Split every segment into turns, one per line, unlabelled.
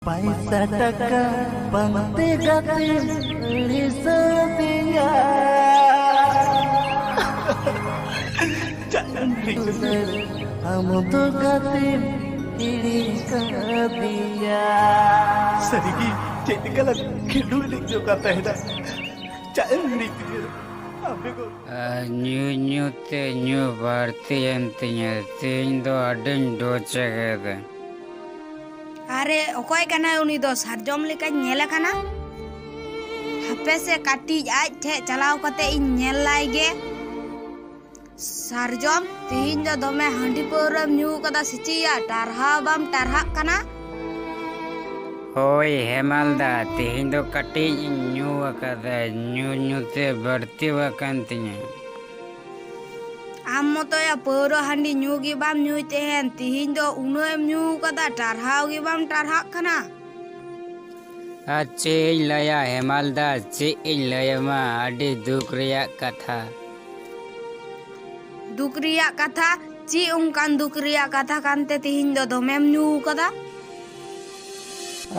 पैसा टका बनते गाते सदिया हम तो गाते दिया
सरिगी चेतिकला खिडुली जो कहता है ना चांदी
न्यू ते न्यू भारती अंतिया तीन दो अडन दो चेहरे
अरे ओकोय कना उनी दो सारजम लेका नेला कना हपे से काटी आज ठे चलाव कते इन नेल लाइगे सारजम तीन दो दमे हांडी पौरम न्यू कदा सिचिया टारहा बम टारहा कना
होय हेमलदा तीन दो कटी न्यू कदा न्यू ते बढ़ती वकंतिया
आम मतो या पौरो हांडी न्यू गी बाम न्यू तेहन तीन दो उनोएम न्यू कदा टारहाव गी बाम टारहा कना
अच्छे लया हेमलदा चे लयमा अडी दुख रिया कथा
दुकरिया कथा ची उनकान दुकरिया कथा कांते तीन दो दमेम न्यू कदा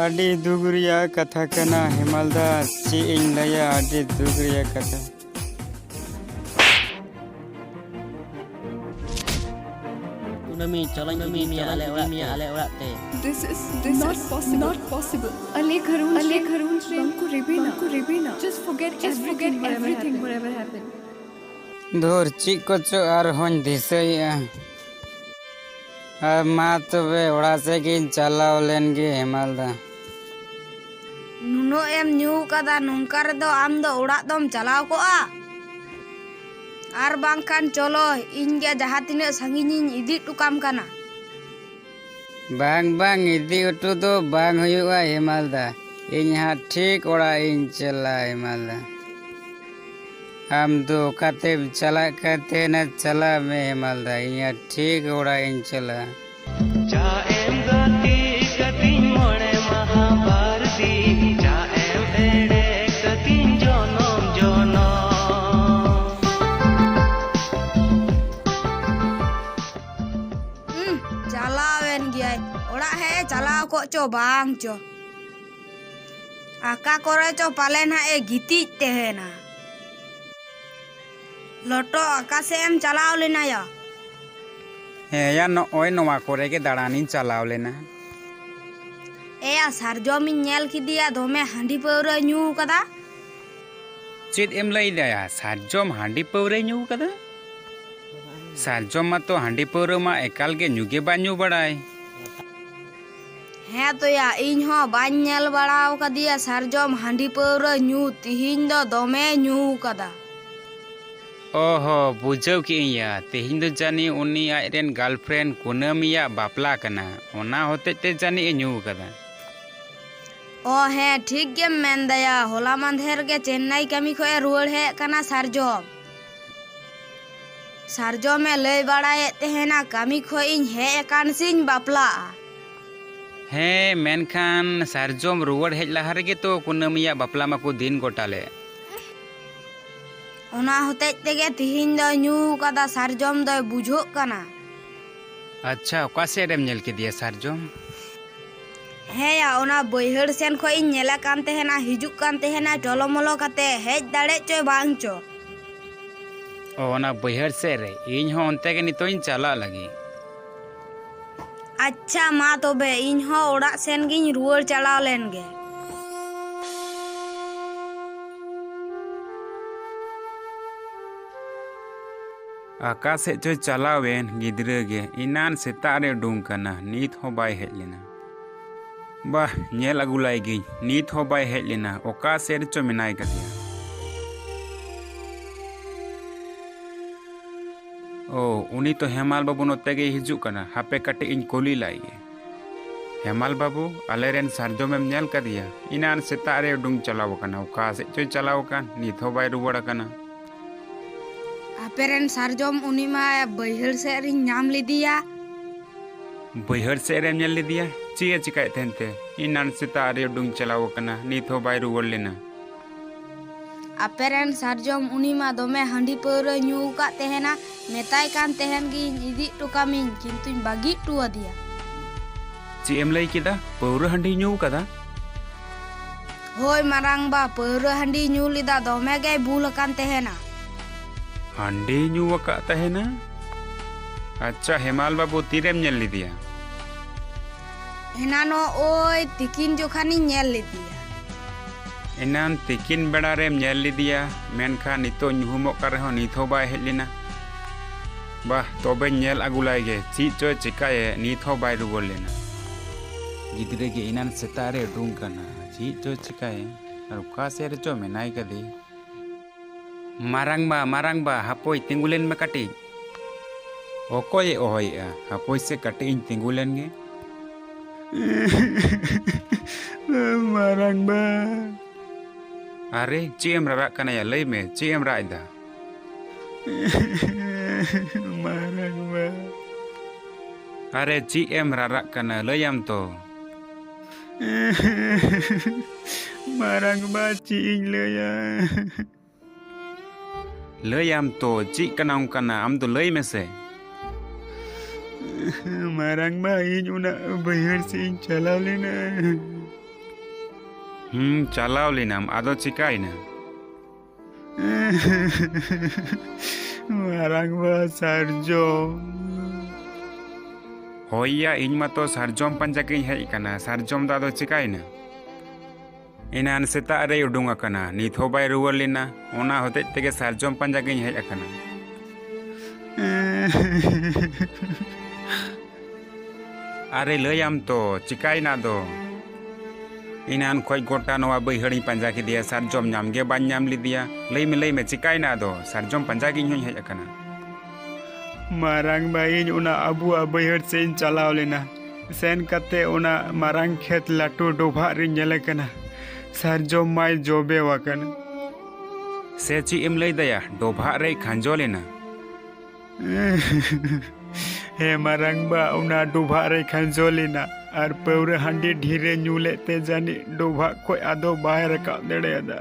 अडी दुख रिया कथा कना हेमलदा चे लया अडी दुख रिया कथा
This is not possible. Ale Karun, Banku Rebina. Just forget everything, whatever happened.
धोर ची को चो आर होन दिसैया अब माँ तो वे उड़ा से कि चलाओ लेंगे हेमलदा
नुनो एम न्यू कदा नंकर दो आम दो उड़ा दोम चलाव को आ आर बांगखान चलो इनगे जहाँ तिने संगिनिन इदी टुकाम कना
बांग इदी उठू तो बांग हुआ हेमलदा इन यहाँ ठीक उड़ा इन चला हेमलदा हम दो खाते चला करते न चला में हेमलदा यहाँ ठीक उड़ा इन चला
चलावेन गया ओड़ा है चलाव को चो बांग चो आका करे चो पाले ना ए गीती तेहेना लोटो आका से एम चलाव लेना या
या ओय नवा करे के दाड़ानी चलाव लेना
ए या सारजम नेल किदिया दोमे हांडी पौरा न्यू कदा
चेत एम लई दया सारजम हांडी पौरे न्यू कदा सारजम मा तो हांडी पौरा मा एकाल के न्यूगे बा न्यू बड़ाय
है तो या इन हो बान नेल बड़ाव कदिया सारजम हांडी पौरा न्यू तिहिन दो दोमे न्यू कदा
ओहो बुझाव की या तेहिन दो जानी उनी आइरेन गर्लफ्रेंड कुनमिया बापला कना ओना होते ते जानी न्यू कदा
ओ है ठीक गे मेन दया होला मंधेर के चेन्नई कमी खोए रुड़ है कना सारजो में लय बड़ाए तेहना कमी खोइन है एकानसिन बापला
हे मेनखान सारजोम रुड़ हेज लहार के तो कुनमिया बापला मा को दिन गोटाले
ओना होते तेगे तिहिन दो न्यू कदा सारजोम दो बुझो कना
अच्छा ओका से रेम नेल के दिया सारजोम
है या ओना बैहड़ सेन खोइन नेला कान तेहना हिजुक कान तेहना टोलोमोलो कते हेज दाड़े चो बांग चो
ओना बैहड़ से रे इन हो onte के नितोइन चला लगी
अच्छा माँ तो बे इन हो ओड़ा सेन गिन रुड़ चला लेनगे
आकाश से जो चलावेन गिद्रे गे इनान सेतारे डूंग कना नीत हो बाय हेज लेना बा नेल अगुलाई गी नीत हो बाय हेज लेना ओका से चो मिनाय कदिया ओ उनी तो हेमाल बाबू नोते गे हिजु कना हापे कटे इन कोली लाइए हेमाल बाबू अलेरेन सारजो में नेल कदिया इनान सेतारे डूंग चलाव कना ओका से चो चलाव कन नीत हो बाय रुवड़ कना
अपेरेन सारजोम उनी मा बैहड़ से रिन नाम लिदिया
बैहड़ से रेम नेल लिदिया चिया चिकाय थेनते इनान सेतारे डूंग चलाव कना नीत हो बाय रुवड़ लेना
अपेरेन सारजोम उनी मा दोमे हांडी पौरा न्यू का तेहना मेताय कान तेहन गी इदी टुकामिन किंतु बागी टुआ दिया
ची एम लई किदा पौरा हंडी ᱧᱩ कदा
होय मारांग बा पौरा हंडी ᱧᱩ लिदा दोमे गे भूल कान तेहेना
हंडी ᱧᱩ वका तहेना अच्छा हेमाल बाबू तीरेम नेल लिदिया
हेनानो ओय तिकिन जोखानी नेल लिदिया
एनान तिकिन बेड़ा रेम नेल लिदिया मेनखा नितो ᱧᱩᱦᱩᱢᱚᱜ का रहो नित हो बाय हेलिना बाह तोबे नेल अगुलाय गे ची चो चिकाए नित हो बाय रुगोल लेना गिदरे गे इनान सेतारे डूंग कना ची चो चिकाए और का से रे चो मेनाय कदी मारांग बा हापोय तिंगुलेन में कटी ओकोय ओहोया हापोय से कटी इन तिंगुलेन गे मारांग बा अरे चीम रारा कना या लई में चीम राइदा मारांग बा अरे चीम रारा कना लयम तो मारांग बा चीं लया लयम तो ची कनाऊ कना आम तो लई में से मारांग बा इन उना बहर से इन चलाव लेना चलाव लेना आदो चिकाई ना मारांग बा सारजो होया इन मा तो सारजोम पंजा के हेज कना सारजोम दादो चिकाई ना इनान सेता रे उडुंग कना नित हो बाय रुवर लेना ओना होते तेगे सारजोम पंजा के हेज कना अरे लयम तो चिकाई ना दो इनान खोज गोटा नवा बैहड़ी पंजा के दिया सारजोम नाम गे बान नाम ली दिया लई में चिकाई ना दो सारजोम पंजा के हेज कना मारांग बाई उना अबू बैहड़ से चलाव लेना सेन कते उना मारांग खेत लाटू डोभा रे नेले कना सारजोम माय जोबे वकन से ची एम लई दया डोभा रे खांजो लेना हे मारांग बा उना डोभा रे खांजो लेना और पौरे हांडी ढीरे ᱧᱩ ते जानी डोभा को आदो बाहर रखा देड़े दा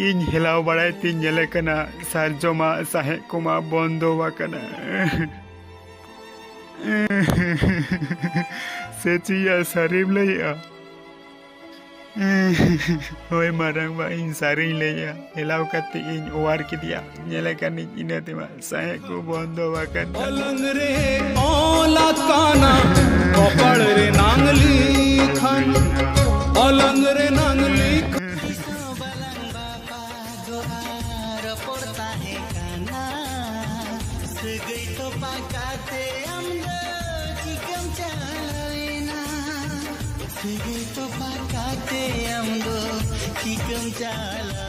इन हिलाव बड़ाई तीन नेले कना सारजोमा साहे कुमा बंदो वकना सेचिया सारिम लैया होय मारांग बा इन सारी लैया हिलाव कते इन ओवार किदिया नेले कनी इने तेमा साहे को बंदो वकन
अलंग रे ओला काना कपड़ रे नांगली खान अलंग रे नांगली
गई तो पकाते हमदो चिकन चालना गई तो पकाते हमदो चिकन चालना